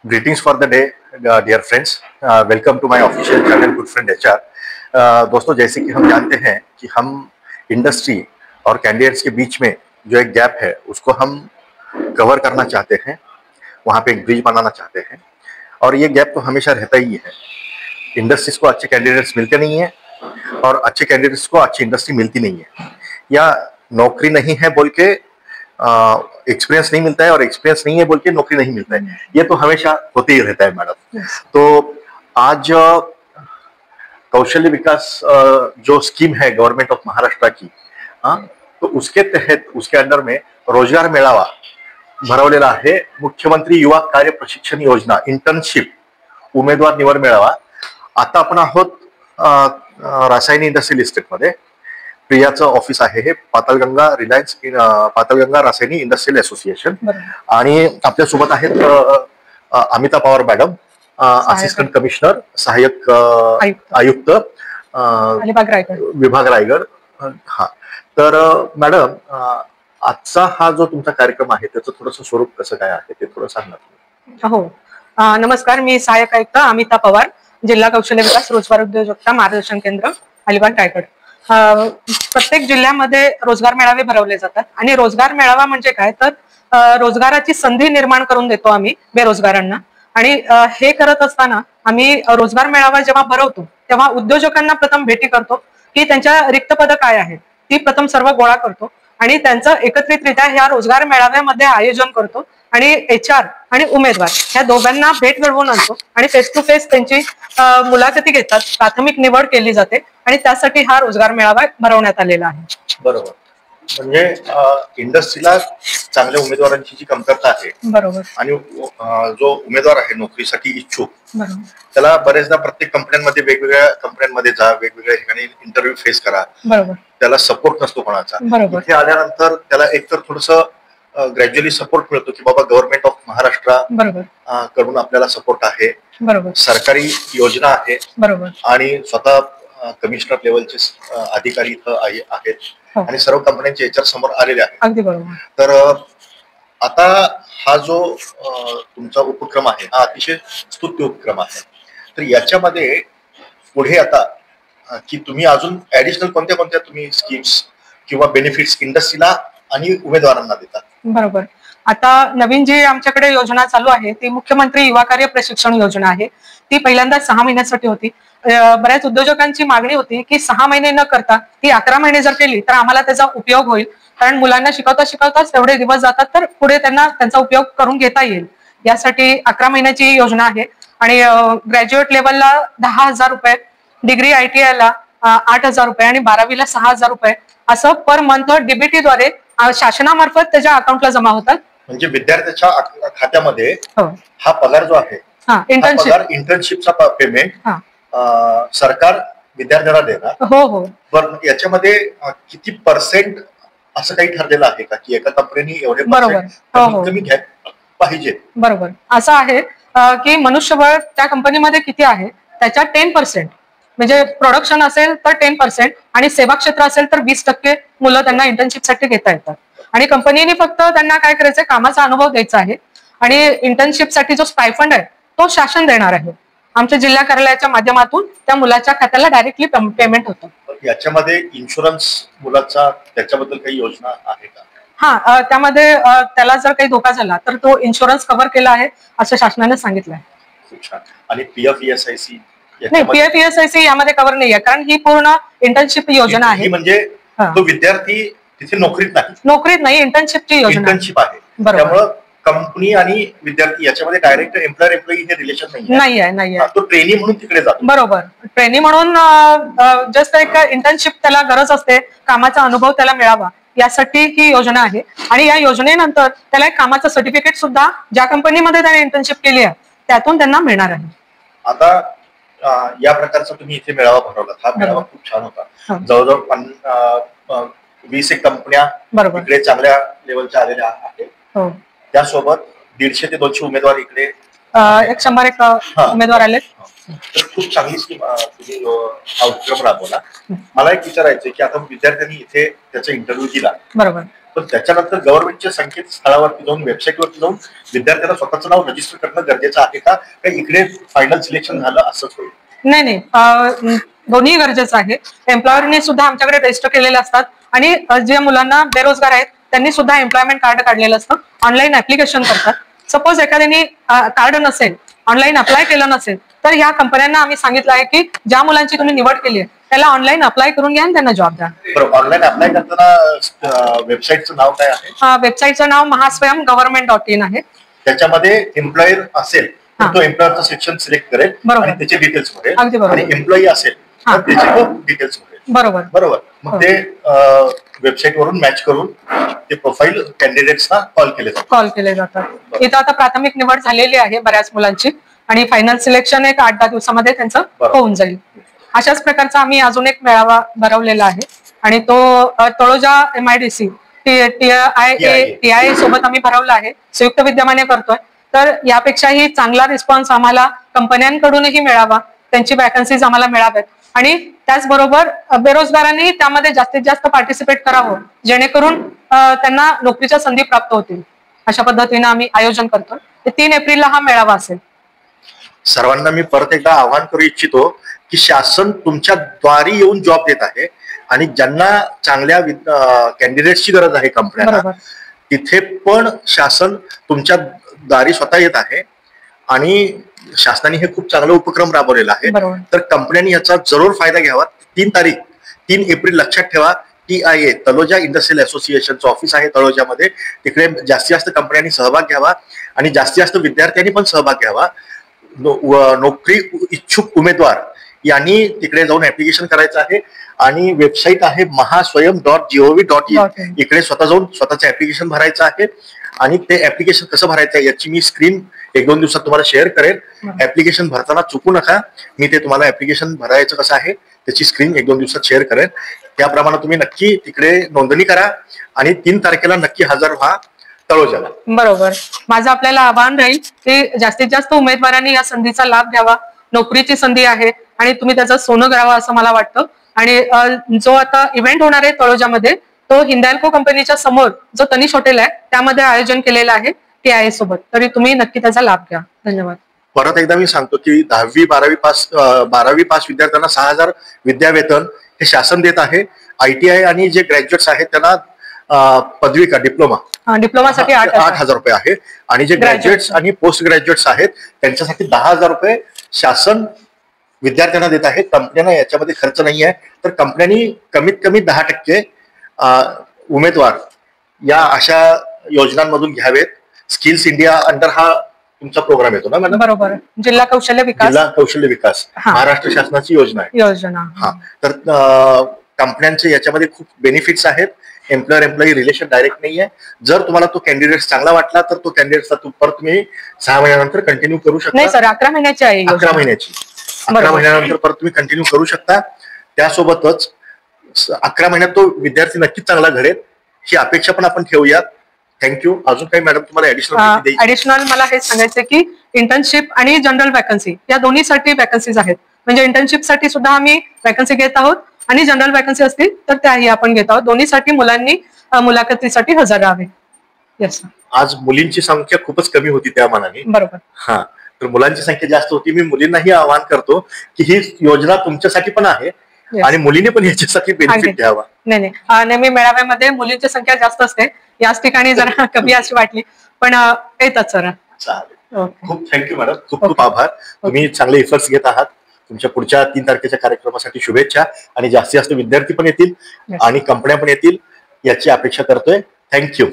Greetings for the day, dear friends. Welcome to my official channel Good Friend HR. दोस्तों, जैसे कि हम जानते हैं कि हम इंडस्ट्री और कैंडिडेट्स के बीच में जो एक गैप है उसको हम कवर करना चाहते हैं, वहाँ पे एक ब्रिज बनाना चाहते हैं। और ये गैप तो हमेशा रहता ही है। इंडस्ट्रीज को अच्छे कैंडिडेट्स मिलते नहीं है और अच्छे कैंडिडेट्स को अच्छी इंडस्ट्री मिलती नहीं है, या नौकरी नहीं है बोल के एक्सपीरियंस नहीं मिलता है और एक्सपीरियंस नहीं है बोल के नौकरी नहीं मिलता है। ये तो हमेशा होते ही रहता है मैडम। तो आज कौशल्य विकास जो स्कीम है गवर्नमेंट ऑफ महाराष्ट्र की, तो उसके तहत उसके अंडर में रोजगार मेळावा भरवलेला आहे। मुख्यमंत्री युवा कार्य प्रशिक्षण योजना इंटर्नशिप उमेदवार निवड मेळावा। आता आपण आहोत रासायनिक इंडस्ट्रियल इस्टेट मध्ये। प्रियाचं ऑफिस आहे हे पाताळगंगा रिलायन्स पाताळगंगा रासायनिक इंडस्ट्रियल असोसिएशन, आणि आपल्या सोबत आहेत Amita Pawar madam, assistant commissioner सहाय्यक आयुक्त विभाग रायगड। हा, तर मॅडम, आजचा हा जो तुमचा कार्यक्रम आहे त्याचं थोडंसं स्वरूप कसं काय आहे ते थोडं सांगा। हो, नमस्कार, मी सहाय्यक आयुक्त अमिता पवार, जिल्हा कौशल्य विकास रोजगार उद्योजकता मार्गदर्शन केंद्र अलिबाग रायगड। प्रत्येक जिल्ह्यामध्ये रोजगार मेळावे भरवले जातात आणि रोजगार मेळावा म्हणजे काय तर रोजगाराची संधी निर्माण करून देतो आम्ही बेरोजगारांना। आणि हे करत असताना आम्ही रोजगार मेळावा जेव्हा भरवतो तेव्हा उद्योजकांना प्रथम भेटी करतो की त्यांच्या रिक्त पदं काय आहेत ती प्रथम सर्व गोळा करतो आणि त्यांचं एकत्रितरित्या ह्या रोजगार मेळाव्यामध्ये आयोजन करतो आणि HR आणि उमेदवार ह्या दोघांना भेट घडवून आणतो आणि फेस टू फेस त्यांची मुलाखती घेतात, प्राथमिक निवड केली जाते आणि त्यासाठी हा रोजगार मेळावा भरवण्यात आलेला आहे। बरोबर, म्हणजे इंडस्ट्रीला चांगल्या उमेदवारांची जी कमतरता आहे, बरोबर, आणि जो उमेदवार आहे नोकरीसाठी इच्छुक, त्याला बरेचदा प्रत्येक कंपन्यांमध्ये वेगवेगळ्या कंपन्यांमध्ये जा, वेगवेगळ्या ठिकाणी इंटरव्ह्यू फेस करा, बरोबर, त्याला सपोर्ट नसतो कोणाचा। इथे आल्यानंतर त्याला एकतर थोडंसं ग्रॅज्युअली सपोर्ट मिळतो की बाबा गव्हर्नमेंट ऑफ महाराष्ट्र कडून आपल्याला सपोर्ट आहे, बरोबर, सरकारी योजना आहे, बरोबर, आणि स्वतः कमिशनर लेवलचे अधिकारी इथं आहेत आणि सर्व कंपन्यांचे HR समोर आलेले आहेत। अगदी बरोबर। तर आता हा जो तुमचा उपक्रम आहे हा अतिशय स्तुत्य उपक्रम आहे। तर याच्यामध्ये पुढे आता की तुम्ही अजून ऍडिशनल कोणत्या कोणत्या तुम्ही स्कीम्स किंवा बेनिफिट्स इंडस्ट्रीला आणि उमेदवारांना देतात? बरोबर, आता नवीन जी आमच्याकडे योजना चालू आहे ती मुख्यमंत्री युवा कार्य प्रशिक्षण योजना आहे। ती पहिल्यांदा 6 महिन्यासाठी होती। बऱ्याच उद्योजकांची मागणी होती की 6 महिने न करता ती 11 महिने जर केली तर आम्हाला त्याचा उपयोग होईल, कारण मुलांना शिकवता शिकवताच तेवढे दिवस जातात तर पुढे त्यांना त्यांचा उपयोग करून घेता येईल। यासाठी 11 महिन्याची योजना आहे आणि ग्रॅज्युएट लेवलला 10,000 रुपये, डिग्री ITI ला 8,000 रुपये आणि 12वीला 6,000 रुपये असं पर मंथ DBT द्वारे शासनामार्फत त्याच्या अकाउंटला जमा होतात। म्हणजे विद्यार्थ्याच्या खात्यामध्ये हा पगार जो आहे, इंटर्नशिपचा पेमेंट सरकार विद्यार्थ्याला देणार। हो हो, बरं, याच्यामध्ये किती पर्सेंट असं काही ठरलेलं आहे का की एका कंपनीने एवढे कमी घ्यायला पाहिजे? बरोबर, असं आहे की मनुष्यबळ त्या कंपनीमध्ये किती आहे त्याच्या 10%, म्हणजे प्रोडक्शन असेल तर 10% आणि सेवा क्षेत्र असेल तर 20% मुलं त्यांना इंटर्नशिपसाठी घेता येतात। आणि कंपनीने फक्त त्यांना काय करायचंय, कामाचा अनुभव द्यायचा आहे आणि इंटर्नशिपसाठी जो स्टायफंड आहे तो शासन देणार आहे। आमच्या जिल्हा कार्यालयाच्या माध्यमातून त्या मुलाच्या खात्याला डायरेक्टली पेमेंट होतं। याच्यामध्ये इन्शुरन्स मुलाचा त्याच्याबद्दल काही योजना आहे का? हा, त्यामध्ये त्याला जर काही धोका झाला तर तो इन्शुरन्स कव्हर केला आहे असं शासनाने सांगितलं आहे। खूप छान। आणि PF ESIC? नाही, PF ESIC यामध्ये कव्हर नाही आहे, कारण ही पूर्ण इंटर्नशिप योजना आहे। म्हणजे तो विद्यार्थी तिथे नोकरीत नाही, इंटर्नशिपची योजना, इंटर्नशिप आहे। त्यामुळे कंपनी आणि विद्यार्थी याच्यामध्ये डायरेक्ट एम्प्लॉयर एम्प्लॉई हे रिलेशन नाही आहे। तो ट्रेनी म्हणून तिकडे जातो। बरोबर, ट्रेनी म्हणून जस्ट एक इंटर्नशिप त्याला गरज असते, कामाचा अनुभव त्याला मिळावा यासाठी ही योजना आहे। आणि या योजनेनंतर त्याला एक कामाचं सर्टिफिकेट सुद्धा ज्या कंपनीमध्ये त्याने इंटर्नशिप केली आहे त्यातून त्यांना मिळणार आहे। आता या प्रकारचा तुम्ही इथे मेळावा भरवला, हा मेळावा खूप छान होता। जवळजवळ 20 कंपन्या इकडे चांगल्या लेवलच्या आलेल्या आहेत, त्यासोबत 150 ते 200 उमेदवार इकडे, 100 उमेदवार आले। खूप चांगली स्कीम तुम्ही हा उपक्रम राबवला। मला एक विचारायचं की आता विद्यार्थ्यांनी इथे त्याचा इंटरव्ह्यू दिला, बरोबर, पण त्याच्यानंतर गव्हर्नमेंटच्या संकेतस्थळावरती जाऊन वेबसाईटवरती जाऊन विद्यार्थ्यांना स्वतःचं नाव रजिस्टर करणं गरजेचं आहे का इकडे फायनल सिलेक्शन झालं असंच होईल? नाही, दोन्ही गरजेचं आहे. एम्प्लॉयरने सुद्धा आमच्याकडे रजिस्टर केलेले असतात आणि जे मुलांना बेरोजगार आहेत त्यांनी सुद्धा एम्प्लॉयमेंट कार्ड काढलेलं असतं. ऑनलाईन ऍप्लिकेशन करतात. सपोज एखाद्याने कार्ड नसेल, ऑनलाईन अप्लाय केलं नसेल, तर ह्या कंपन्यांना आम्ही सांगितलं आहे की ज्या मुलांची तुम्ही निवड केली आहे त्याला ऑनलाईन अप्लाय करून घ्या आणि त्यांना जॉब द्या. ऑनलाईन अप्लाय करताना वेबसाईटचं नाव काय आहे? वेबसाईटचं नाव महास्वयं गव्हर्नमेंट.in आहे. त्याच्यामध्ये एम्प्लॉयर असेल तर तो एम्प्लॉयरचं सेक्शन सिलेक्ट करेल आणि त्याचे डिटेल्स भरेल आणि एम्प्लॉई असेल तर त्याचे डिटेल्स भरेल. बरोबर. मग ते वेबसाईट वरून मॅच करून ते प्रोफाईल कॅन्डिडेट्सना कॉल केले जातात. इथं आता प्राथमिक निवड झालेली आहे बऱ्याच मुलांची आणि फायनल सिलेक्शन एक 8-10 दिवसामध्ये त्यांचं होऊन जाईल. अशाच प्रकारचा आम्ही अजून एक मेळावा भरवलेला आहे आणि तो तळोजा MIDC TIA सोबत आम्ही भरवला आहे. संयुक्त विद्यमाने करतोय. तर यापेक्षाही चांगला रिस्पॉन्स आम्हाला कंपन्यांकडूनही मिळावा, त्यांची वॅकन्सीज आम्हाला मिळाव्यात आणि त्याचबरोबर बेरोजगारांनी त्यामध्ये जास्तीत जास्त पार्टिसिपेट करावं जेणेकरून त्यांना नोकरीच्या संधी प्राप्त होतील. अशा पद्धतीने आम्ही आयोजन करतो. 3 एप्रिलला हा मेळावा असेल. सर्वांना मी परत एकदा आवाहन करू इच्छितो की शासन तुमच्या द्वारी येऊन जॉब देत आहे आणि ज्यांना चांगल्या कॅन्डिडेट्सची गरज आहे कंपन्यांना तिथे पण शासन तुमच्या दारी स्वतः येत आहे आणि शासनाने हे खूप चांगला उपक्रम राबवलेला आहे. तर कंपन्यांनी याचा जरूर फायदा घ्यावा. 3 एप्रिल लक्षात ठेवा. TIA तळोजा इंडस्ट्रियल असोसिएशनचं ऑफिस आहे तळोजामध्ये. तिकडे जास्तीत जास्त कंपन्यांनी सहभाग घ्यावा आणि जास्तीत जास्त विद्यार्थ्यांनी पण सहभाग घ्यावा. नोकरी इच्छुक उमेदवार यांनी तिकडे जाऊन ऍप्लिकेशन करायचं आहे आणि वेबसाईट आहे mahaswayam.gov.in. इकडे स्वतः जाऊन स्वतःचं ऍप्लिकेशन भरायचं आहे आणि ते ऍप्लिकेशन कसं भरायचं आहे याची मी स्क्रीन 1-2 दिवसात तुम्हाला शेअर करेन. ऍप्लिकेशन भरताना चुकू नका. मी ते तुम्हाला ऍप्लिकेशन भरायचं कसं आहे त्याची स्क्रीन 1-2 दिवसात शेअर करेन. त्याप्रमाणे तुम्ही नक्की तिकडे नोंदणी करा आणि 3 तारखेला नक्की हजर व्हा तळोजाला. बरोबर. माझं आपल्याला आवाहन राहील की जास्तीत जास्त उमेदवारांनी या संधीचा लाभ घ्यावा. नोकरीची संधी आहे आणि तुम्ही त्याचं सोनं करावं असं मला वाटतं. आणि जो आता इव्हेंट होणार आहे तळोजामध्ये तो हिंदाल्को कंपनीच्या समोर जो तनिष हॉटेल आहे त्यामध्ये आयोजन केलेलं आहे TIA सोबत. तरी तुम्ही नक्की त्याचा लाभ घ्या. धन्यवाद. परत एकदा मी सांगतो की 10वी 12वी पास विद्यार्थ्यांना 6,000 विद्यावेतन हे शासन देत आहे. ITI आणि जे ग्रॅज्युएट्स आहेत त्यांना पदविका डिप्लोमासाठी 8,000 रुपये आहे आणि जे ग्रॅज्युएट्स आणि पोस्ट ग्रॅज्युएट्स आहेत त्यांच्यासाठी 10,000 रुपये शासन विद्यार्थ्यांना देत आहे. कंपन्यांना याच्यामध्ये खर्च नाही आहे. तर कंपन्यांनी कमीत कमी 10% उमेदवार या अशा योजनांमधून घ्यावेत. स्किल्स इंडिया अंडर हा तुमचा प्रोग्राम येतो ना मॅडम? बरोबर. जिल्हा कौशल्य विकास महाराष्ट्र शासनाची योजना. तर कंपन्यांचे याच्यामध्ये खूप बेनिफिट्स आहेत. एम्प्लॉई रिलेशन डायरेक्ट नाहीये. जर तुम्हाला तो कॅन्डिडेट चांगला वाटला तर तो कॅन्डिडेटचा परत तुम्ही 6 महिन्यानंतर कंटिन्यू करू शकता. नाही सर, 11 महिन्याची आहे. 11 महिन्यानंतर परत तुम्ही कंटिन्यू करू शकता. त्यासोबतच 11 महिन्यात तो विद्यार्थी नक्कीच चांगला घडेल ही अपेक्षा पण आपण ठेवूयात. थँक्यू. अजून काही मॅडम तुम्हाला ऍडिशनल मला हे सांगायचं की इंटर्नशिप आणि जनरल वॅकन्सी या दोन्हीसाठी वॅकन्सीज आहेत. म्हणजे इंटर्नशिपसाठी सुद्धा आम्ही वॅकन्सी घेत आहोत आणि जनरल वॅकन्सी असतील तर त्याही आपण घेत आहोत. दोन्हीसाठी मुलांनी मुलाखतीसाठी हजर राहावे. येस. आज मुलींची संख्या खूपच कमी होती त्या मानाने. बरोबर. तर मुलांची संख्या जास्त होती. मी मुलींनाही आवाहन करतो की ही योजना तुमच्यासाठी पण आहे आणि मुलीने पण याच्यासाठी बेनिफिट घ्यावा. नाही, नेहमी मेळाव्यामध्ये मुलींची संख्या जास्त असते. याच ठिकाणी जरा कमी अशी वाटली पण येतात सर. चालेल. खूप थँक्यू मॅडम. खूप आभार. तुम्ही चांगले एफर्ट्स घेत आहात. तुमच्या पुढच्या 3 तारखेच्या कार्यक्रमासाठी शुभेच्छा आणि जास्तीत जास्त विद्यार्थी पण येतील आणि कंपन्या पण येतील याची अपेक्षा करतोय. थँक्यू.